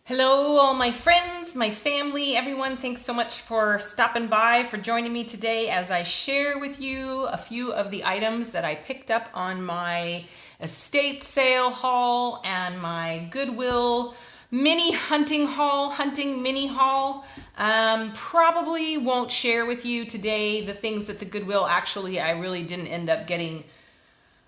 Hello, all my friends, my family, everyone. Thanks so much for stopping by, for joining me today as I share with you a few of the items that I picked up on my estate sale haul and my Goodwill mini hunting haul, hunting mini haul. Probably won't share with you today the things that the Goodwill I really didn't end up getting.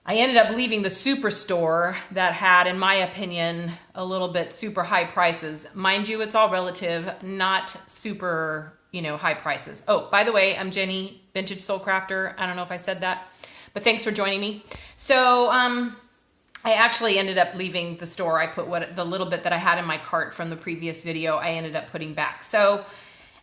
I ended up leaving the superstore that had, in my opinion, a little bit super high prices. Mind you, it's all relative, not super, high prices. Oh, by the way, I'm Jenny, Vintage Soul Crafter. I don't know if I said that, but thanks for joining me. So, I actually ended up leaving the store. I put the little bit that I had in my cart from the previous video, I ended up putting back. So,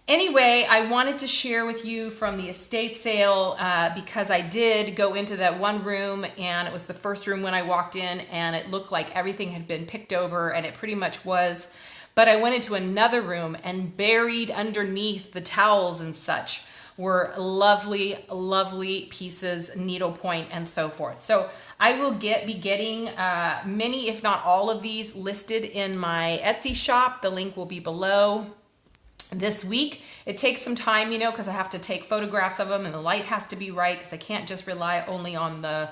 anyway, I wanted to share with you from the estate sale because I did go into that one room, and it was the first room when I walked in, and it looked like everything had been picked over, and it pretty much was. But I went into another room, and buried underneath the towels and such were lovely, lovely pieces, needlepoint and so forth. So I will be getting many, if not all of these listed in my Etsy shop. The link will be below. This week, it takes some time, because I have to take photographs of them and the light has to be right because I can't just rely only on the,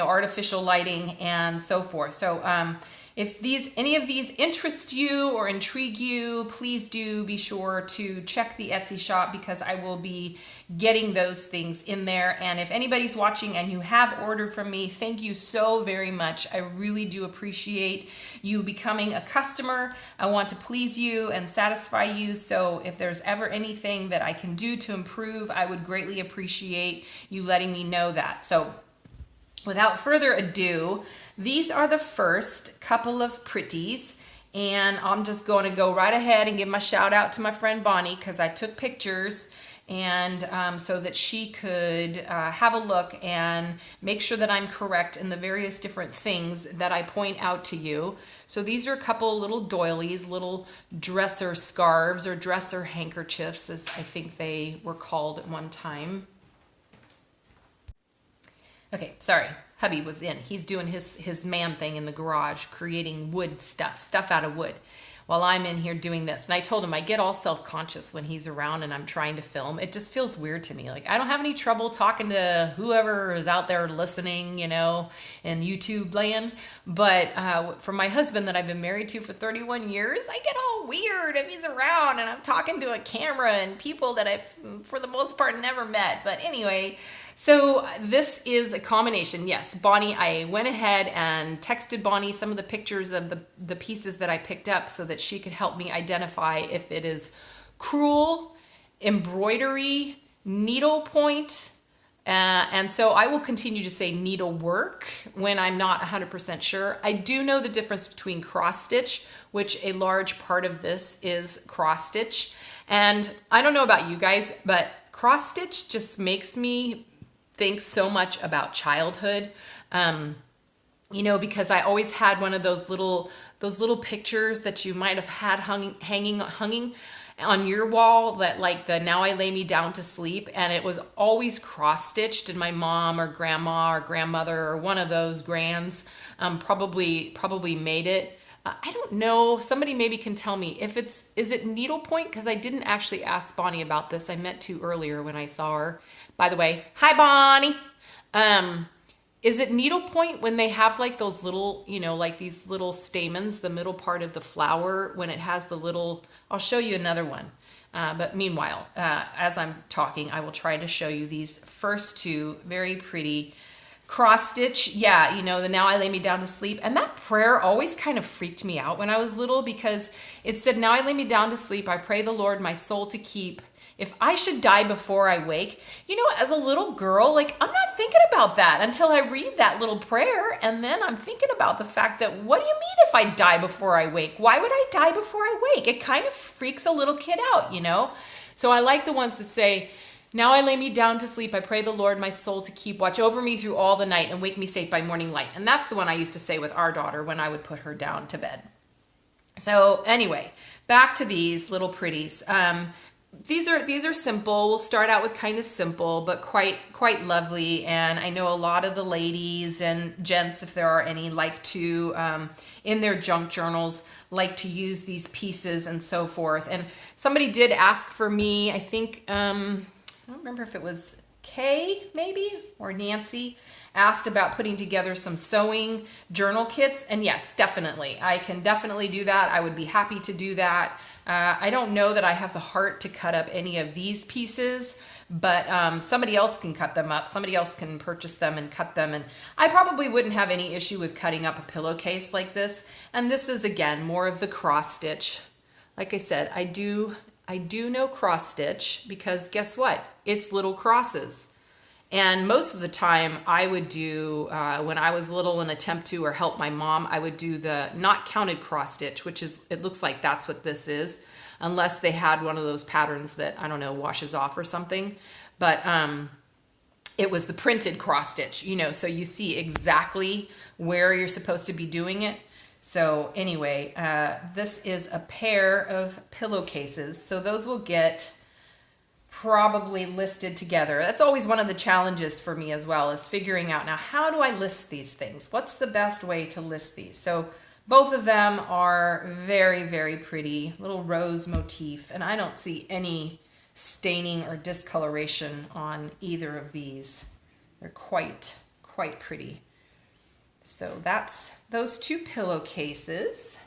artificial lighting and so forth. So if any of these interest you or intrigue you, please do be sure to check the Etsy shop because I will be getting those things in there. And if anybody's watching and you have ordered from me, thank you so very much. I really do appreciate you becoming a customer. I want to please you and satisfy you. So if there's ever anything that I can do to improve, I would greatly appreciate you letting me know that. So without further ado, these are the first couple of pretties, and I'm just going to go right ahead and give my shout out to my friend Bonnie because I took pictures and so that she could have a look and make sure that I'm correct in the various different things that I point out to you. So these are a couple little doilies, little dresser scarves or dresser handkerchiefs, as I think they were called at one time. Okay, sorry. Hubby was in. He's doing his man thing in the garage, creating wood stuff out of wood, while I'm in here doing this. And I told him I get all self-conscious when he's around and I'm trying to film. It just feels weird to me. Like, I don't have any trouble talking to whoever is out there listening, in YouTube land. But for my husband that I've been married to for 31 years, I get all weird if he's around and I'm talking to a camera and people that I've, for the most part, never met. But anyway, so this is a combination. Yes, Bonnie, I went ahead and texted Bonnie some of the pictures of the pieces that I picked up so that she could help me identify if it is Crewel, Embroidery, Needlepoint, and so I will continue to say Needlework when I'm not 100% sure. I do know the difference between cross stitch, which a large part of this is cross stitch. And I don't know about you guys, but cross stitch just makes me think so much about childhood, because I always had one of those little pictures that you might have had hanging on your wall that like the Now I Lay Me Down to Sleep, and it was always cross-stitched, and my mom or grandma or grandmother or one of those grands probably made it. I don't know. Somebody maybe can tell me if is it needlepoint? Because I didn't actually ask Bonnie about this. I meant to earlier when I saw her. By the way, hi Bonnie. Is it needlepoint when they have like those little, like these little stamens, the middle part of the flower when it has the little, I'll show you another one. But meanwhile, as I'm talking, I will try to show you these first two very pretty cross stitch. Yeah, the Now I Lay Me Down to Sleep. And that prayer always kind of freaked me out when I was little because it said, Now I lay me down to sleep, I pray the Lord my soul to keep. If I should die before I wake, as a little girl, like I'm not thinking about that until I read that little prayer. And then I'm thinking about the fact that, what do you mean if I die before I wake? Why would I die before I wake? It kind of freaks a little kid out, So I like the ones that say, Now I lay me down to sleep, I pray the Lord my soul to keep, watch over me through all the night and wake me safe by morning light. And that's the one I used to say with our daughter when I would put her down to bed. So anyway, back to these little pretties. these are simple. We'll start out with kind of simple, but quite lovely. And I know a lot of the ladies and gents, if there are any, like to in their junk journals like to use these pieces and so forth. And somebody did ask for me, I think I don't remember if it was Kay maybe or Nancy, asked about putting together some sewing journal kits. And yes, definitely, I can definitely do that. I would be happy to do that. I don't know that I have the heart to cut up any of these pieces, but somebody else can cut them up. Somebody else can purchase them and cut them. And I probably wouldn't have any issue with cutting up a pillowcase like this. And this is, again, more of the cross stitch. Like I said, I do know cross stitch because guess what? It's little crosses. And most of the time I would do, when I was little and attempt to or help my mom, I would do the not counted cross stitch, which is, it looks like that's what this is, unless they had one of those patterns that, I don't know, washes off or something. But it was the printed cross stitch, you know, so you see exactly where you're supposed to be doing it. So anyway, this is a pair of pillowcases. So those will get probably listed together. That's always one of the challenges for me as well, is figuring out, now, how do I list these things? What's the best way to list these? So both of them are very, very pretty, little rose motif, and I don't see any staining or discoloration on either of these. They're quite pretty. So that's those two pillowcases.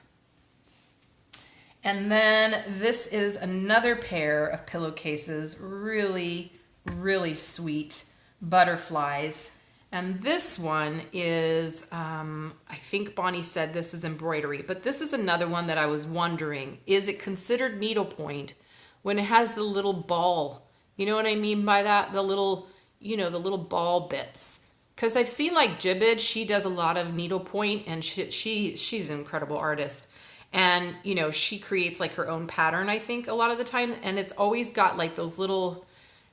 And then this is another pair of pillowcases, really, really sweet butterflies. And this one is, I think Bonnie said this is embroidery, but this is another one that I was wondering, is it considered needlepoint when it has the little ball? You know what I mean by that? The little, you know, the little ball bits. Because I've seen like Jibbid, she does a lot of needlepoint, and she's an incredible artist. And, you know, she creates like her own pattern, I think, a lot of the time. And it's always got like those little,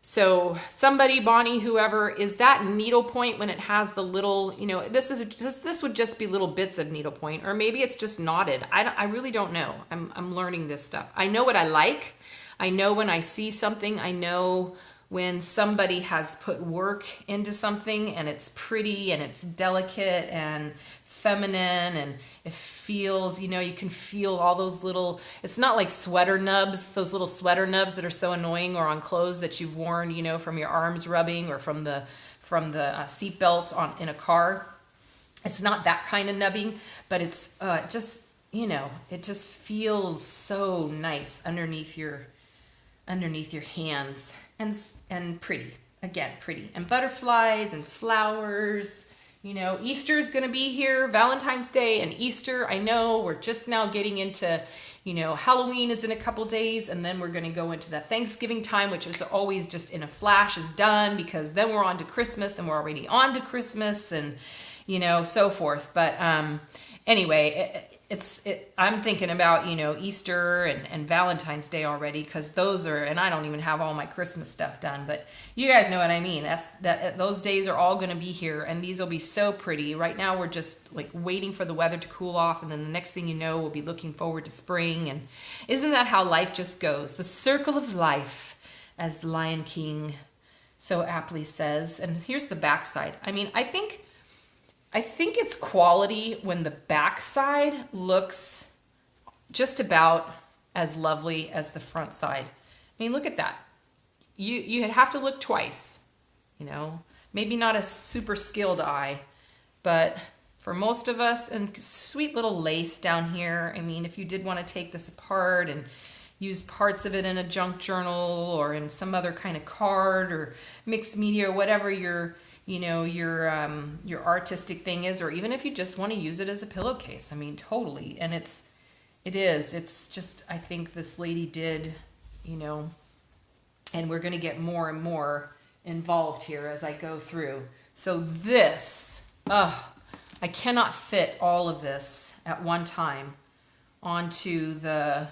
so somebody, Bonnie, whoever, is that needlepoint when it has the little, you know, this would just be little bits of needlepoint, or maybe it's just knotted. I really don't know. I'm learning this stuff. I know what I like. I know when I see something. I know when somebody has put work into something and it's pretty and it's delicate and feminine and it feels, you know, you can feel all those little, it's not like sweater nubs, those little sweater nubs that are so annoying, or on clothes that you've worn, you know, from your arms rubbing or from the seat belt in a car. It's not that kind of nubbing, but it's just, you know, it just feels so nice underneath your hands, and pretty, again, pretty, and butterflies and flowers. You know, Easter's going to be here, Valentine's Day and Easter. I know we're just now getting into, you know, Halloween is in a couple days, and then we're going to go into the Thanksgiving time, which is always just in a flash is done, because then we're on to Christmas, and we're already on to Christmas, and, you know, so forth. But anyway, I'm thinking about, you know, Easter and Valentine's Day already, because those are, and I don't even have all my Christmas stuff done, but you guys know what I mean. Those days are all going to be here, and these will be so pretty. Right now we're just like waiting for the weather to cool off, and then the next thing you know, we'll be looking forward to spring. And isn't that how life just goes? The circle of life, as the Lion King so aptly says. And here's the backside. I mean, I think it's quality when the backside looks just about as lovely as the front side. I mean, look at that. You'd have to look twice, you know, maybe not a super skilled eye, but for most of us, and sweet little lace down here. I mean, if you did want to take this apart and use parts of it in a junk journal or in some other kind of card or mixed media or whatever your artistic thing is, or even if you just want to use it as a pillowcase, I mean, totally. And it's just, I think this lady did, you know, and we're going to get more and more involved here as I go through. So this, I cannot fit all of this at one time onto the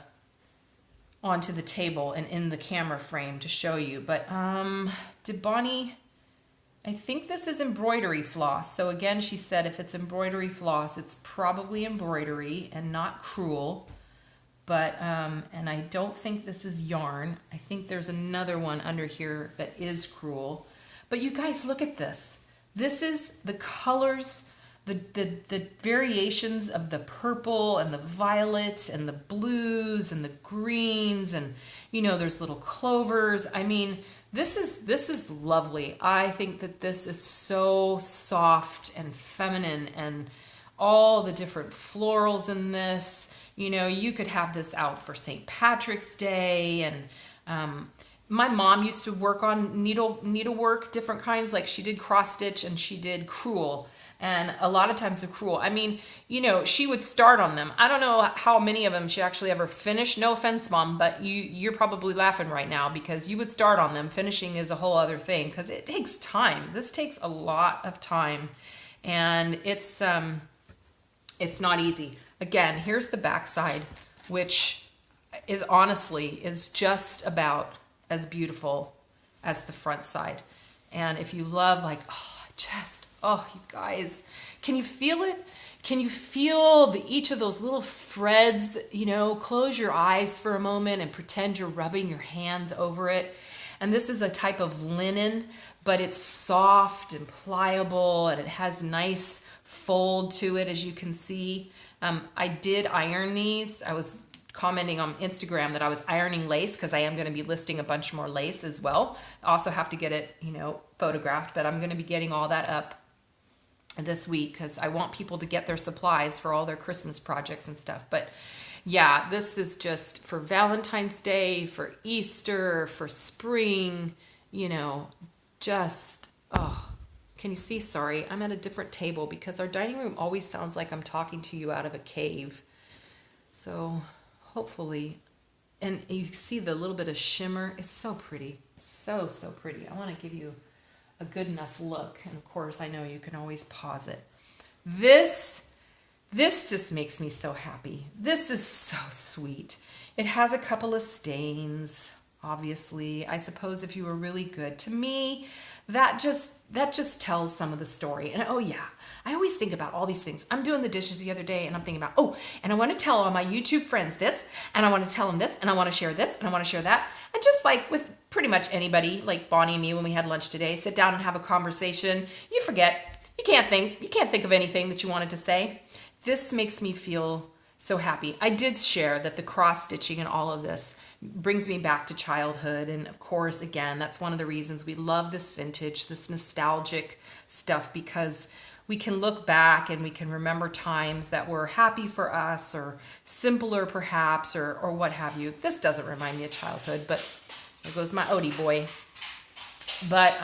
table and in the camera frame to show you. But did Bonnie, I think this is embroidery floss. So again, she said if it's embroidery floss, it's probably embroidery and not Crewel. But, and I don't think this is yarn. I think there's another one under here that is Crewel. But you guys, look at this. This is the colors, the variations of the purple and the violet and the blues and the greens, and you know, there's little clovers. I mean, this is lovely. I think that this is so soft and feminine, and all the different florals in this. You know, you could have this out for St. Patrick's Day. And my mom used to work on needlework, different kinds. Like she did cross stitch and she did Crewel. And a lot of times the Crewel, I mean, you know, she would start on them. I don't know how many of them she actually ever finished. No offense, Mom, but you're probably laughing right now because you would start on them. Finishing is a whole other thing because it takes time. This takes a lot of time, and it's not easy. Again, here's the back side, which is honestly is just about as beautiful as the front side. And if you love, like, you guys, can you feel it? Can you feel each of those little threads? You know, close your eyes for a moment and pretend you're rubbing your hands over it. And this is a type of linen, but it's soft and pliable, and it has nice fold to it, as you can see. I did iron these. I was commenting on Instagram that I was ironing lace because I am going to be listing a bunch more lace as well. I also have to get it, you know, photographed, but I'm going to be getting all that up this week because I want people to get their supplies for all their Christmas projects and stuff. But yeah, this is just for Valentine's Day, for Easter, for spring, you know, just, oh. Can you see? Sorry, I'm at a different table because our dining room always sounds like I'm talking to you out of a cave. So hopefully, and you see the little bit of shimmer. It's so pretty. So pretty. I want to give you a good enough look. And of course, I know you can always pause it. This just makes me so happy. This is so sweet. It has a couple of stains, obviously. I suppose if you were really good. To me, that just tells some of the story. And oh yeah, I always think about all these things. I'm doing the dishes the other day and I'm thinking about, oh, and I want to tell all my YouTube friends this, and I want to tell them this, and I want to share this, and I want to share that. And just like with pretty much anybody, like Bonnie and me when we had lunch today, sit down and have a conversation. You forget. You can't think of anything that you wanted to say. This makes me feel so happy. I did share that the cross stitching and all of this brings me back to childhood. And of course, again, that's one of the reasons we love this vintage, this nostalgic stuff, because we can look back and we can remember times that were happy for us or simpler perhaps, or what have you. This doesn't remind me of childhood, but there goes my Odie boy. But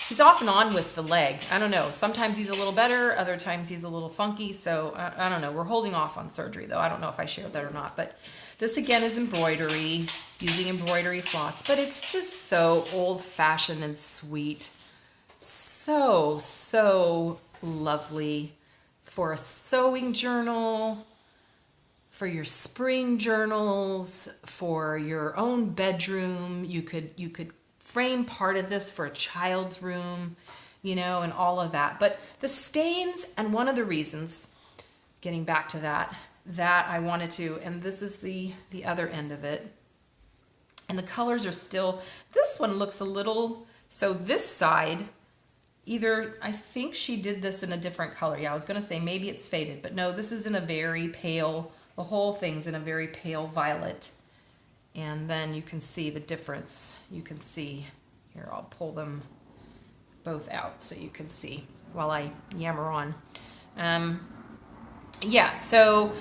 he's off and on with the leg. I don't know. Sometimes he's a little better. Other times he's a little funky. So I don't know. We're holding off on surgery, though. I don't know if I shared that or not. But this, again, is embroidery, using embroidery floss. But it's just so old-fashioned and sweet. So lovely for a sewing journal, for your spring journals, for your own bedroom. You could frame part of this for a child's room, you know, and all of that. But the stains, and one of the reasons, getting back to that I wanted to, and this is the other end of it, and the colors are still, this one looks a little, so this side, either, I think she did this in a different color. Yeah, I was going to say maybe it's faded, but no, this is in a very pale, the whole thing's in a very pale violet. And then you can see the difference. You can see, here, I'll pull them both out so you can see while I yammer on. Yeah, so,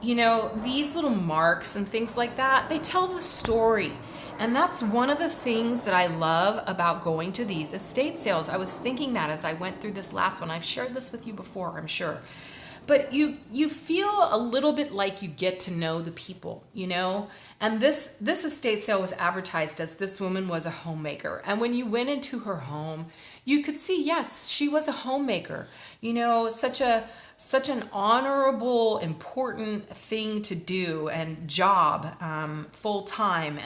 you know, these little marks and things like that, they tell the story. And that's one of the things that I love about going to these estate sales. I was thinking that as I went through this last one. I've shared this with you before, I'm sure. But you feel a little bit like you get to know the people, you know? And this estate sale was advertised as this woman was a homemaker. And when you went into her home, you could see, yes, she was a homemaker. You know, such an honorable, important thing to do and job full time,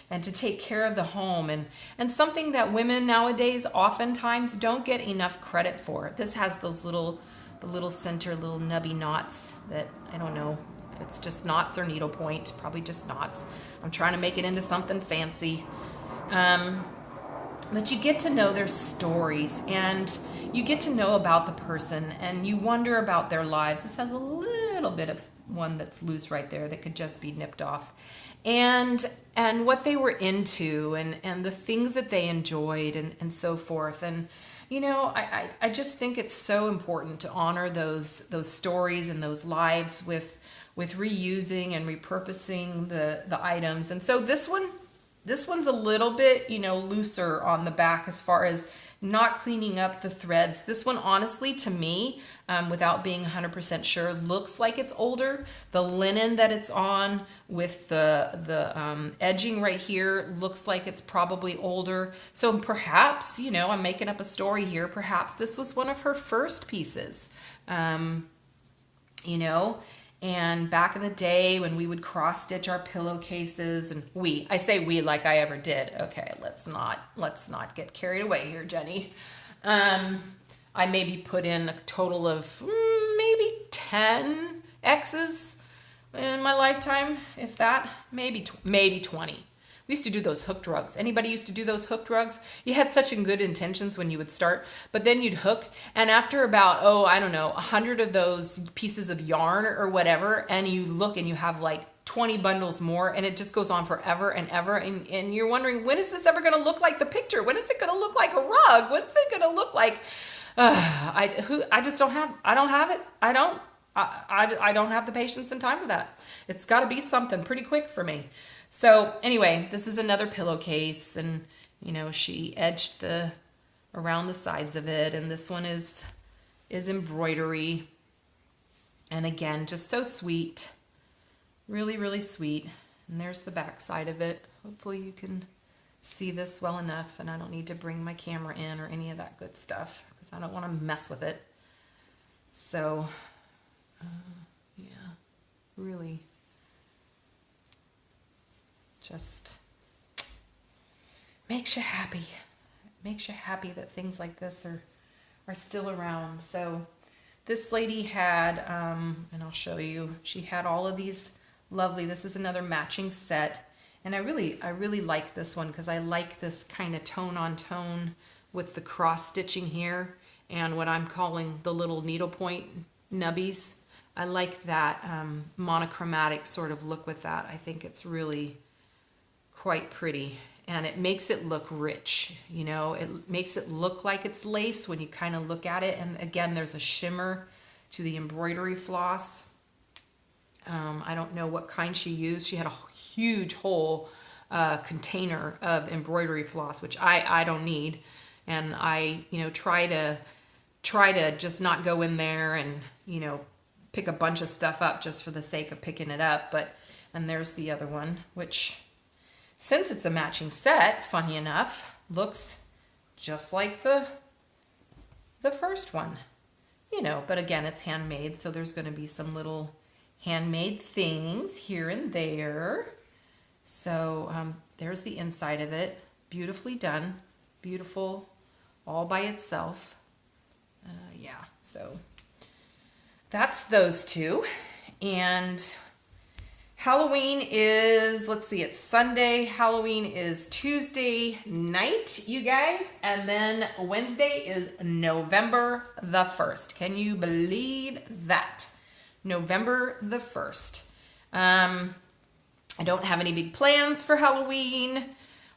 and to take care of the home, and something that women nowadays oftentimes don't get enough credit for. This has those little center little nubby knots that I don't know If it's just knots or needlepoint, probably just knots. I'm trying to make it into something fancy. But you get to know their stories, and you get to know about the person, and you wonder about their lives. This has a little bit of one that's loose right there that could just be nipped off. And what they were into, and the things that they enjoyed, and so forth. And I just think it's so important to honor those stories and those lives with reusing and repurposing the items. And so this one's a little bit, looser on the back as far as not cleaning up the threads. This one, honestly, to me, without being 100% sure, looks like it's older. The linen that it's on with the edging right here looks like it's probably older. So perhaps, I'm making up a story here. Perhaps this was one of her first pieces, And back in the day when we would cross stitch our pillowcases, and I say we like I ever did. Okay, let's not get carried away here, Jenny. I maybe put in a total of maybe 10 X's in my lifetime, if that, maybe 20. We used to do those hooked rugs. Anybody used to do those hooked rugs? You had such good intentions when you would start, but then you'd hook, and after about, 100 of those pieces of yarn or whatever, and you look and you have like 20 bundles more, and it just goes on forever and ever, and you're wondering, when is this ever going to look like the picture? When is it going to look like a rug? What's it going to look like? I just don't have, I don't have it. I don't have the patience and time for that. It's got to be something pretty quick for me. So anyway, this is another pillowcase, and she edged around the sides of it, and this one is embroidery, and again, just so sweet, really, really sweet. And there's the back side of it. Hopefully you can see this well enough, and I don't need to bring my camera in or any of that good stuff because I don't want to mess with it. So yeah, really just makes you happy. Makes you happy that things like this are still around. So this lady had, and I'll show you, she had all of these lovely, this is another matching set. And I really like this one because I like this kind of tone on tone with the cross stitching here and what I'm calling the little needlepoint nubbies. I like that monochromatic sort of look with that. I think it's really quite pretty, and it makes it look rich. It makes it look like it's lace when you kind of look at it. And again, there's a shimmer to the embroidery floss. I don't know what kind she used. She had a huge whole container of embroidery floss, which I don't need, and I try to just not go in there and pick a bunch of stuff up just for the sake of picking it up. And there's the other one, which, since it's a matching set, funny enough, looks just like the first one, but again, it's handmade, so there's going to be some little handmade things here and there. So there's the inside of it, beautifully done, beautiful, all by itself. Yeah, so that's those two. And Halloween is, let's see, it's Sunday. Halloween is Tuesday night, you guys. And then Wednesday is November the 1st. Can you believe that? November the 1st. I don't have any big plans for Halloween.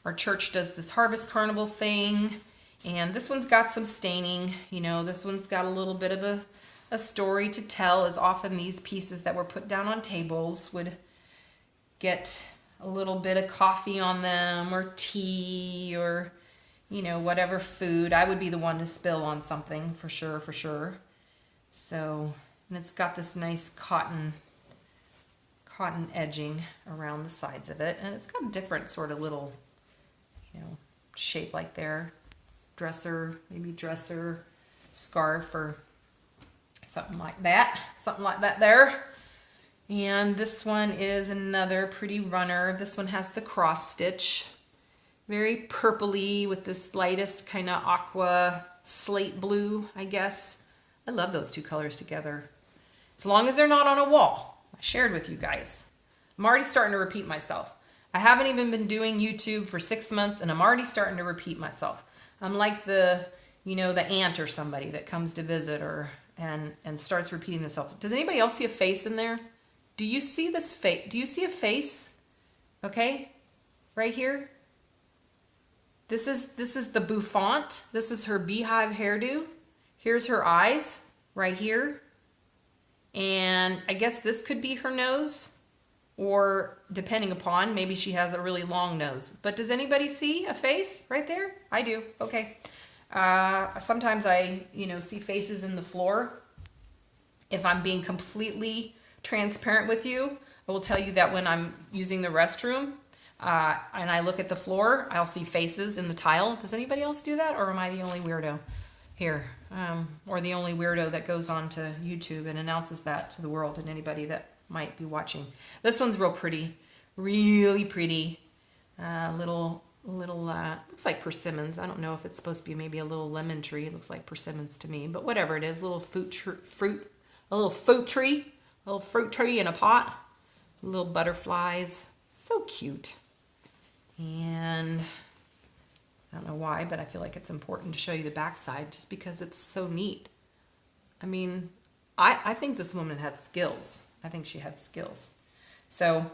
Our church does this harvest carnival thing. And this one's got some staining. This one's got a little bit of a story to tell, as often these pieces that were put down on tables would get a little bit of coffee on them, or tea, or whatever food. I would be the one to spill on something for sure. So, and it's got this nice cotton edging around the sides of it, and it's got a different sort of little shape, like their dresser scarf, or something like that there. And this one is another pretty runner. This one has the cross stitch, very purpley with this lightest kind of aqua slate blue, I guess. I love those two colors together, as long as they're not on a wall. I shared with you guys. I'm already starting to repeat myself. I haven't even been doing YouTube for 6 months and I'm already starting to repeat myself. I'm like the aunt or somebody that comes to visit and starts repeating themselves. Does anybody else see a face in there? Do you see this face? Do you see a face? Okay, right here. This is the bouffant. This is her beehive hairdo. Here's her eyes right here. And I guess this could be her nose, or depending upon, maybe she has a really long nose. But does anybody see a face right there? I do. Okay. Sometimes I, see faces in the floor. If I'm being completely transparent with you, I will tell you that when I'm using the restroom and I look at the floor, I'll see faces in the tile. Does anybody else do that, or am I the only weirdo here? Or the only weirdo that goes on to YouTube and announces that to the world and anybody that might be watching. This one's real pretty, really pretty. Little looks like persimmons. I don't know if it's supposed to be maybe a little lemon tree. It looks like persimmons to me, but whatever it is, a little fruit tree in a pot. Little butterflies, so cute. And I don't know why, but I feel like it's important to show you the backside just because it's so neat. I mean, I think this woman had skills. I think she had skills. So,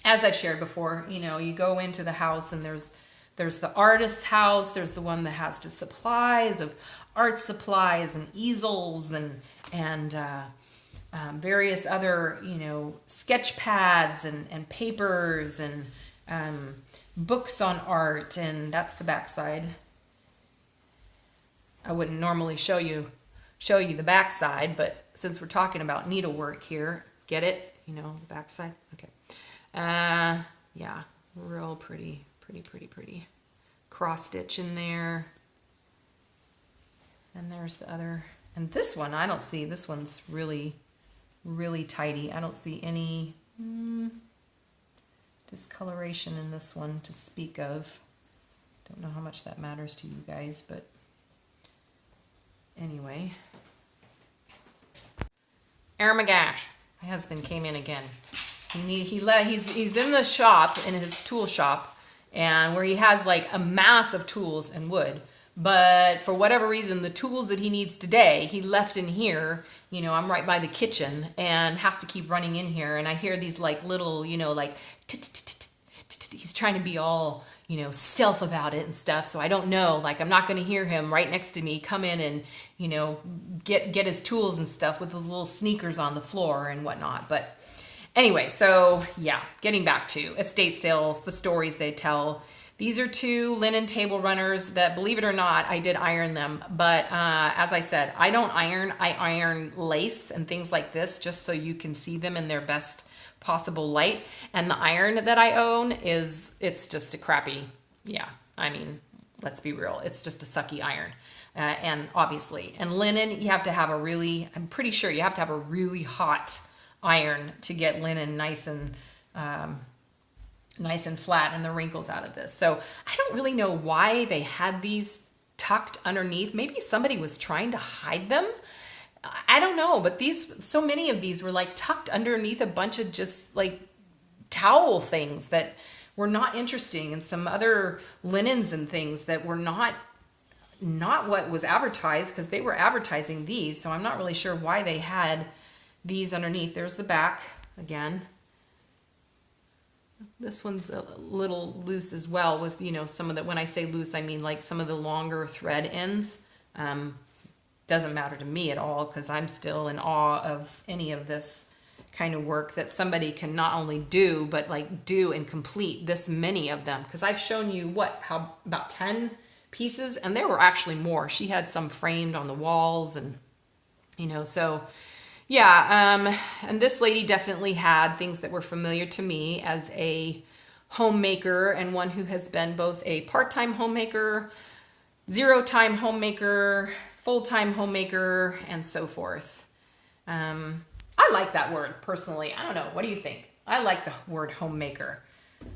as I've shared before, you go into the house and there's the artist's house. There's the one that has just supplies of art supplies and easels and various other, sketch pads and papers and books on art, and that's the backside. I wouldn't normally show you the backside, but since we're talking about needlework here, get it? The backside? Okay. Yeah, real pretty. Cross stitch in there. And there's the other. And this one, I don't see. This one's really, really tidy. I don't see any discoloration in this one to speak of. Don't know how much that matters to you guys, but anyway. Oh my gosh, my husband came in again. He's in the shop, in his tool shop, and where he has like a mass of tools and wood. But for whatever reason, the tools that he needs today, he left in here. I'm right by the kitchen and has to keep running in here. And I hear these like little, like he's trying to be all, stealth about it and stuff. So I don't know, like I'm not going to hear him right next to me come in and, get his tools and stuff with his little sneakers on the floor and whatnot. But anyway, so yeah, getting back to estate sales, the stories they tell. These are 2 linen table runners that, believe it or not, I did iron them. But as I said, I don't iron. I iron lace and things like this just so you can see them in their best possible light. And the iron that I own it's just a crappy, let's be real. It's just a sucky iron. And obviously, and linen, you have to have I'm pretty sure you have to have a really hot iron to get linen nice and flat and the wrinkles out of this. So I don't really know why they had these tucked underneath. Maybe somebody was trying to hide them. I don't know, but so many of these were like tucked underneath a bunch of just like towel things that were not interesting, and some other linens and things that were not what was advertised, because they were advertising these. So I'm not really sure why they had these underneath. There's the back again. This one's a little loose as well with, some of the, when I say loose, I mean like some of the longer thread ends. Doesn't matter to me at all, because I'm still in awe of any of this kind of work that somebody can not only do, but like do and complete this many of them. Because I've shown you about 10 pieces, and there were actually more. She had some framed on the walls, and so yeah, and this lady definitely had things that were familiar to me as a homemaker, and one who has been both a part-time homemaker, zero-time homemaker, full-time homemaker, and so forth. I like that word personally. I don't know. What do you think? I like the word homemaker.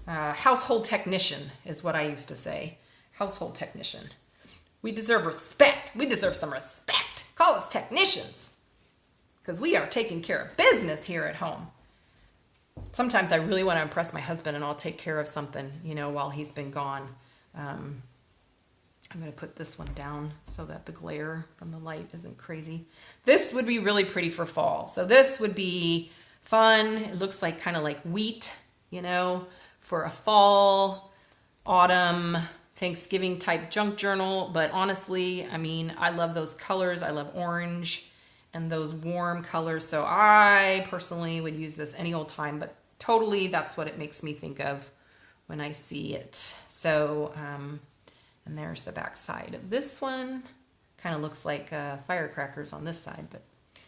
Household technician is what I used to say. Household technician. We deserve respect. We deserve some respect. Call us technicians. because we are taking care of business here at home. Sometimes I really want to impress my husband and I'll take care of something, you know, while he's been gone. I'm going to put this one down so that the glare from the light isn't crazy. This would be really pretty for fall. So this would be fun. It looks like kind of like wheat, you know, for a fall, autumn, Thanksgiving type junk journal. But honestly, I mean, I love those colors. I love orange and those warm colors. So I personally would use this any old time, but totally that's what it makes me think of when I see it. So, and there's the back side of this one. Kind of looks like firecrackers on this side, but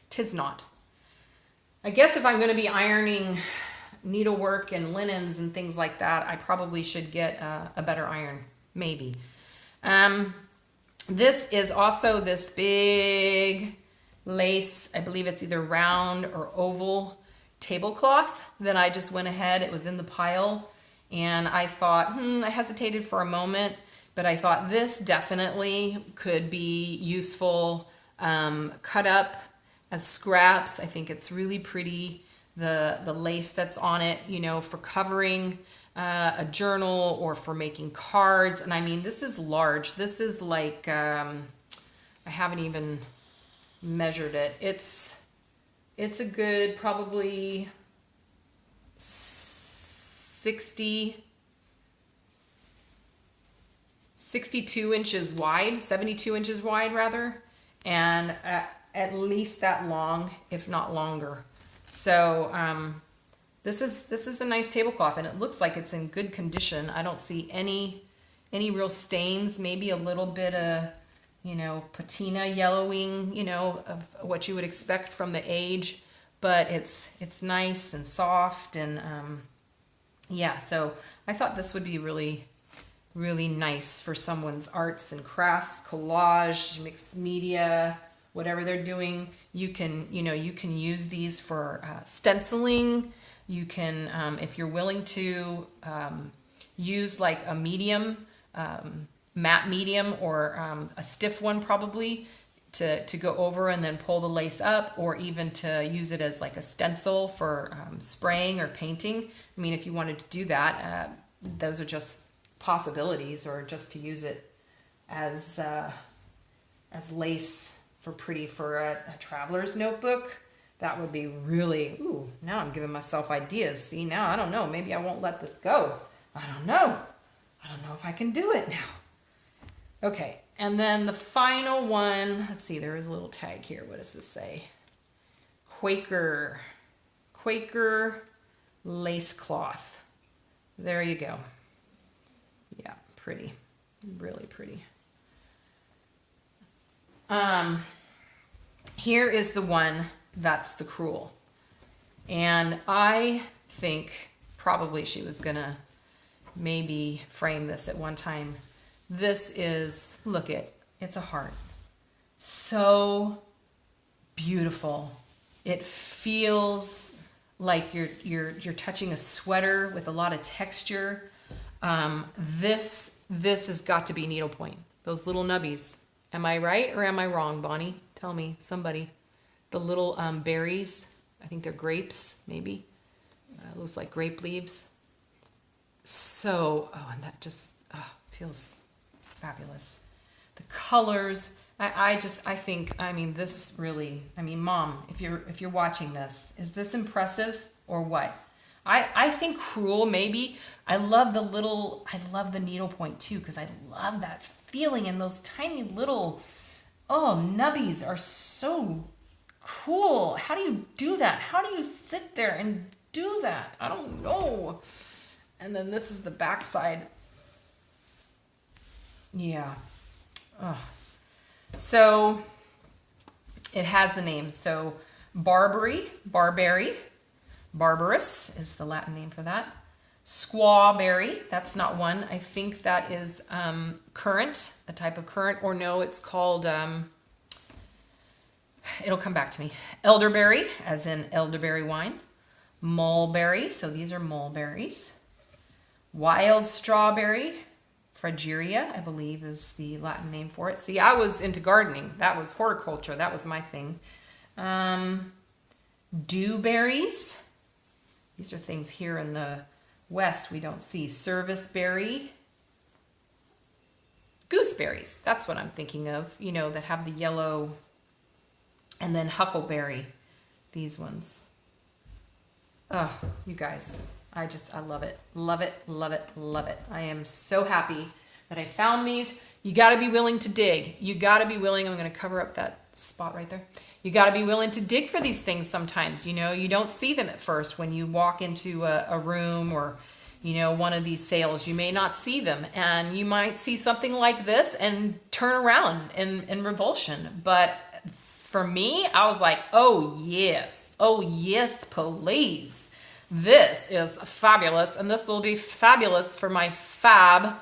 'tis not. I guess if I'm going to be ironing needlework and linens and things like that, I probably should get a better iron, maybe. This is also this big lace, I believe it's either round or oval tablecloth that I just went ahead, it was in the pile, and I thought, I hesitated for a moment, but I thought this definitely could be useful, cut up as scraps. I think it's really pretty, the lace that's on it, you know, for covering a journal or for making cards. And I mean, this is large. This is like, I haven't even measured it. It's a good probably 62 inches wide, 72 inches wide rather, and at least that long, if not longer. So this is a nice tablecloth, and it looks like it's in good condition. I don't see any real stains, maybe a little bit of, you know, patina yellowing, you know, of what you would expect from the age, but it's nice and soft, and yeah, so I thought this would be really nice for someone's arts and crafts, collage, mixed media, whatever they're doing. You can use these for stenciling. You can, if you're willing to, use like a medium, matte medium, or a stiff one probably to go over and then pull the lace up, or even to use it as like a stencil for spraying or painting. I mean, if you wanted to do that, those are just possibilities, or just to use it as lace for a traveler's notebook. That would be really, ooh, now I'm giving myself ideas. See, now I don't know, maybe I won't let this go. I don't know if I can do it now. Okay, and then the final one, let's see, there is a little tag here. What does this say? Quaker lace cloth. There you go. Yeah, pretty, really pretty. Here is the one that's the Crewel. And I think probably she was gonna maybe frame this at one time. This is, look it's a heart. So beautiful. It feels like you're touching a sweater with a lot of texture. This has got to be needlepoint. Those little nubbies. Am I right or am I wrong, Bonnie? Tell me, somebody. The little berries, I think they're grapes, maybe. Looks like grape leaves. So, and that just feels fabulous. The colors, I think, I mean, this really, I mean, Mom, if you're watching this, is this impressive or what? I think Crewel, maybe. I love the needlepoint too, because I love that feeling, and those tiny little, nubbies are so cool. How do you do that? How do you sit there and do that? I don't know. And then this is the back side. Yeah. So it has the names. So Barberry, Barbarous is the Latin name for that. Squawberry, that's not one. I think that is currant, a type of currant, or no, it's called, it'll come back to me. Elderberry, as in elderberry wine. Mulberry, so these are mulberries. Wild strawberry, Frageria, I believe is the Latin name for it. See, I was into gardening. That was horticulture. That was my thing. dewberries. These are things here in the West we don't see. Serviceberry. Gooseberries, that's what I'm thinking of, you know, that have the yellow. And then huckleberry, these ones. Oh, you guys, I love it. Love it, love it, love it. I am so happy that I found these. You got to be willing to dig. You got to be willing. I'm going to cover up that spot right there. You got to be willing to dig for these things sometimes. You know, you don't see them at first when you walk into a room or, you know, one of these sales. You may not see them, and you might see something like this and turn around in revulsion. But for me, I was like, oh yes, please. This is fabulous, and this will be fabulous for my fab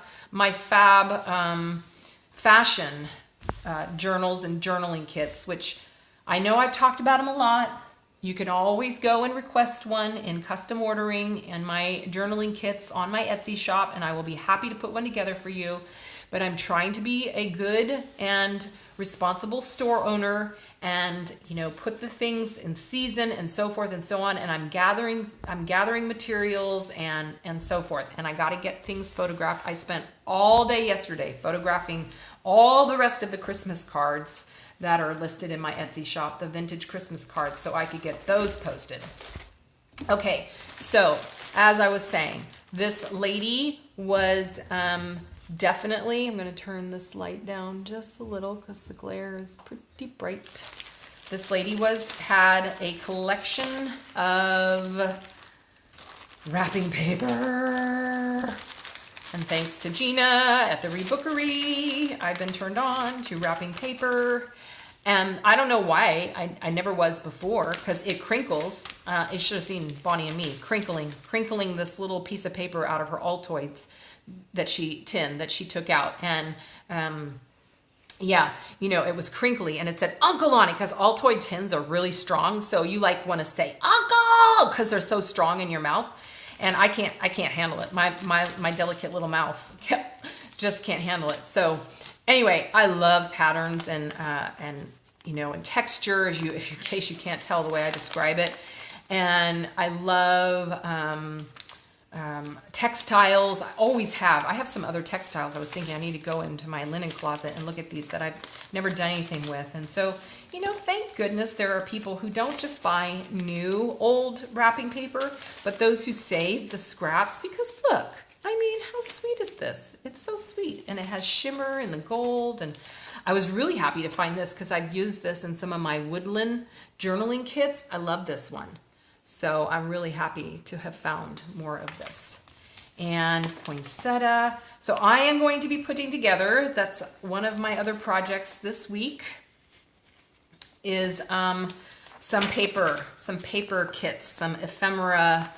fashion journals and journaling kits, which I know I've talked about them a lot. You can always go and request one in custom ordering and my journaling kits on my Etsy shop, and I will be happy to put one together for you. But I'm trying to be a good and responsible store owner and, you know, put the things in season and so forth and so on. And I'm gathering materials and so forth. And I got to get things photographed. I spent all day yesterday photographing all the rest of the Christmas cards that are listed in my Etsy shop, the vintage Christmas cards, so I could get those posted. Okay, so as I was saying, this lady was definitely, I'm going to turn this light down just a little because the glare is pretty bright. This lady had a collection of wrapping paper. And thanks to Gina at the Rebookery, I've been turned on to wrapping paper. And I don't know why, I never was before, because it crinkles. You should have seen Bonnie and me crinkling this little piece of paper out of her Altoids that she took out. And yeah, you know, it was crinkly, and it said Uncle on it, because Altoid tins are really strong. So you like want to say Uncle, because they're so strong in your mouth. And I can't handle it. My delicate little mouth just can't handle it. So anyway, I love patterns and you know, and texture, in case you can't tell the way I describe it. And I love textiles. I always have. I have some other textiles. I was thinking I need to go into my linen closet and look at these that I've never done anything with. And so, you know, thank goodness there are people who don't just buy new old wrapping paper, but those who save the scraps, because look, I mean, how sweet is this? It's so sweet, and it has shimmer and the gold. And I was really happy to find this because I've used this in some of my woodland journaling kits. I love this one. So I'm really happy to have found more of this. And poinsettia. So I am going to be putting together, that's one of my other projects this week, is some paper kits, some ephemera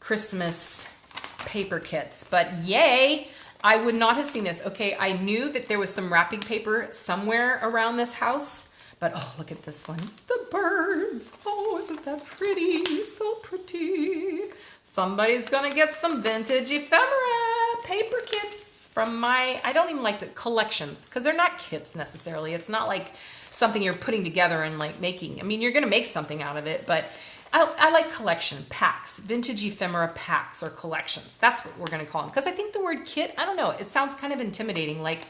Christmas paper kits. But yay, I would not have seen this. Okay, I knew that there was some wrapping paper somewhere around this house, but oh, look at this one. The birds. Oh, isn't that pretty? So pretty. Somebody's gonna get some vintage ephemera paper kits from my, I don't even like to, collections, because they're not kits necessarily. It's not like something you're putting together and like making. I mean, you're gonna make something out of it, but I like collection packs, vintage ephemera packs or collections. That's what we're going to call them. Because I think the word kit, I don't know, it sounds kind of intimidating. Like,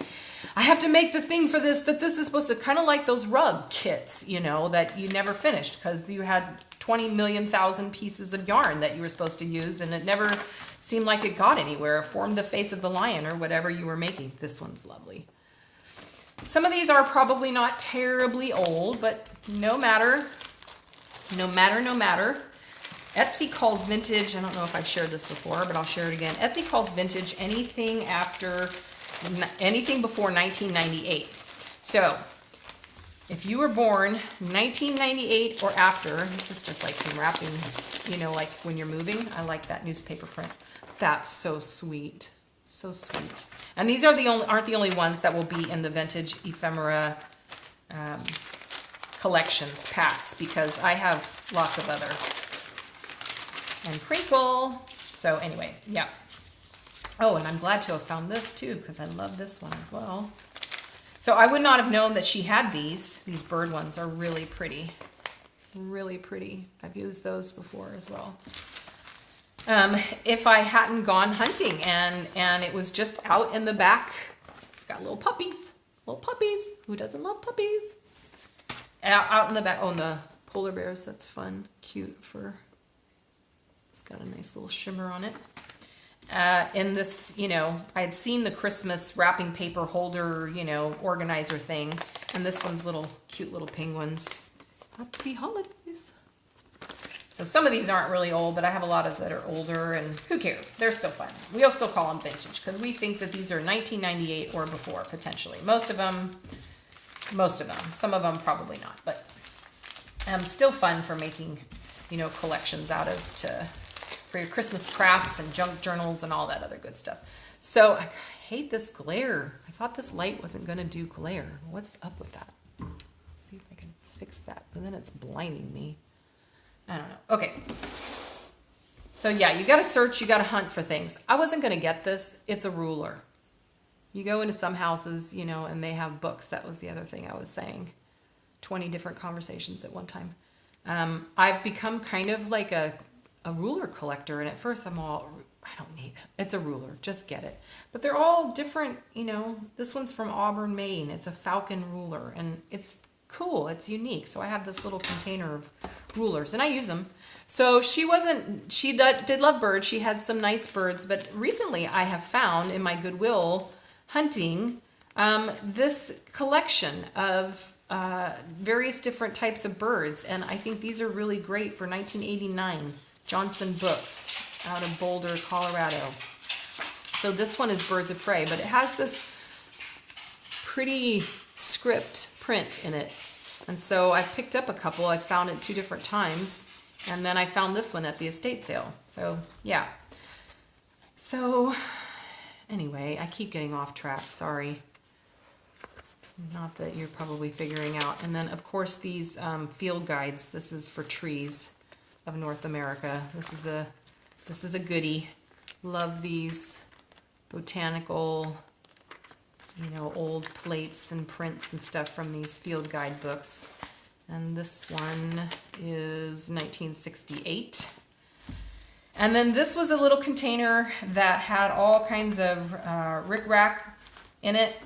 I have to make the thing for this, that this is supposed to, kind of like those rug kits, you know, that you never finished because you had 20 million thousand pieces of yarn that you were supposed to use, and it never seemed like it got anywhere, or formed the face of the lion or whatever you were making. This one's lovely. Some of these are probably not terribly old, but no matter. Etsy calls vintage, I don't know if I've shared this before, but I'll share it again. Etsy calls vintage anything before 1998. So if you were born 1998 or after, this is just like some wrapping, you know, like when you're moving. I like that newspaper print. That's so sweet. So sweet. And these are aren't the only ones that will be in the vintage ephemera collections packs, because I have lots of other. And crinkle. So anyway, yeah. Oh, and I'm glad to have found this too, because I love this one as well. So I would not have known that she had these. These bird ones are really pretty. Really pretty. I've used those before as well. If I hadn't gone hunting and it was just out in the back, it's got little puppies. Little puppies. Who doesn't love puppies? Out in the back. Oh, and the polar bears. That's fun. Cute fur. It's got a nice little shimmer on it. In this, I had seen the Christmas wrapping paper holder, organizer thing. And this one's cute little penguins. Happy holidays. So some of these aren't really old, but I have a lot of that are older, and who cares? They're still fun. We'll still call them vintage because we think that these are 1998 or before, potentially. Most of them. Some of them probably not, but still fun for making, collections out of for your Christmas crafts and junk journals and all that other good stuff. So I hate this glare. I thought this light wasn't going to do glare. What's up with that? Let's see if I can fix that. But then it's blinding me. I don't know. Okay. So yeah, you got to search, you got to hunt for things. I wasn't going to get this. It's a ruler. You go into some houses, and they have books. That was the other thing I was saying. 20 different conversations at one time. I've become kind of like a ruler collector, and at first I don't need it. It's a ruler, just get it. But they're all different, this one's from Auburn, Maine. It's a falcon ruler, and it's cool, it's unique. So I have this little container of rulers, and I use them. So she did love birds. She had some nice birds, but recently I have found in my Goodwill hunting this collection of various different types of birds, and I think these are really great for 1989. Johnson Books out of Boulder, Colorado. So this one is Birds of Prey, but it has this pretty script print in it. And so I picked up a couple. I found it 2 different times, and then I found this one at the estate sale. So yeah. So anyway, I keep getting off track. Sorry. Not that you're probably figuring out. And then of course these field guides. This is for trees of North America. This is a goodie. Love these botanical, old plates and prints and stuff from these field guide books. And this one is 1968. And then this was a little container that had all kinds of rickrack in it.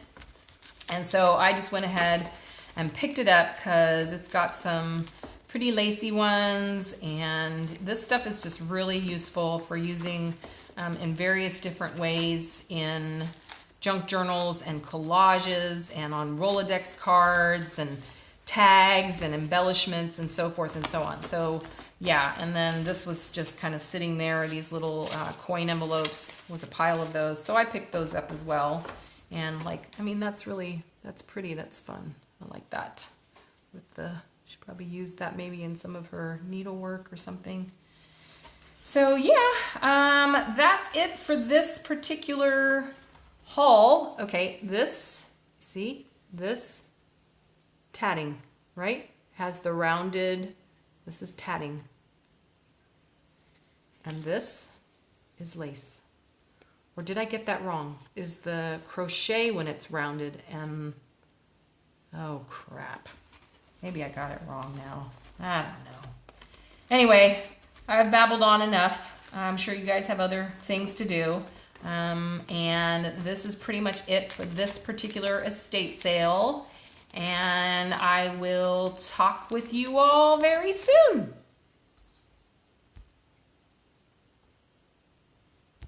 And so I just went ahead and picked it up because it's got some pretty lacy ones, and this stuff is just really useful for using in various different ways in junk journals and collages and on Rolodex cards and tags and embellishments and so forth and so on. So yeah, and then this was just kind of sitting there. These little coin envelopes was a pile of those, so I picked those up as well. And that's pretty, that's fun. I like that. She probably used that maybe in some of her needlework or something. So yeah, that's it for this particular haul. Okay, this tatting, right? Has the rounded, this is tatting. And this is lace. Or did I get that wrong? Is the crochet when it's rounded and, oh crap. Maybe I got it wrong now. I don't know. Anyway, I've babbled on enough. I'm sure you guys have other things to do. And this is pretty much it for this particular estate sale. And I will talk with you all very soon.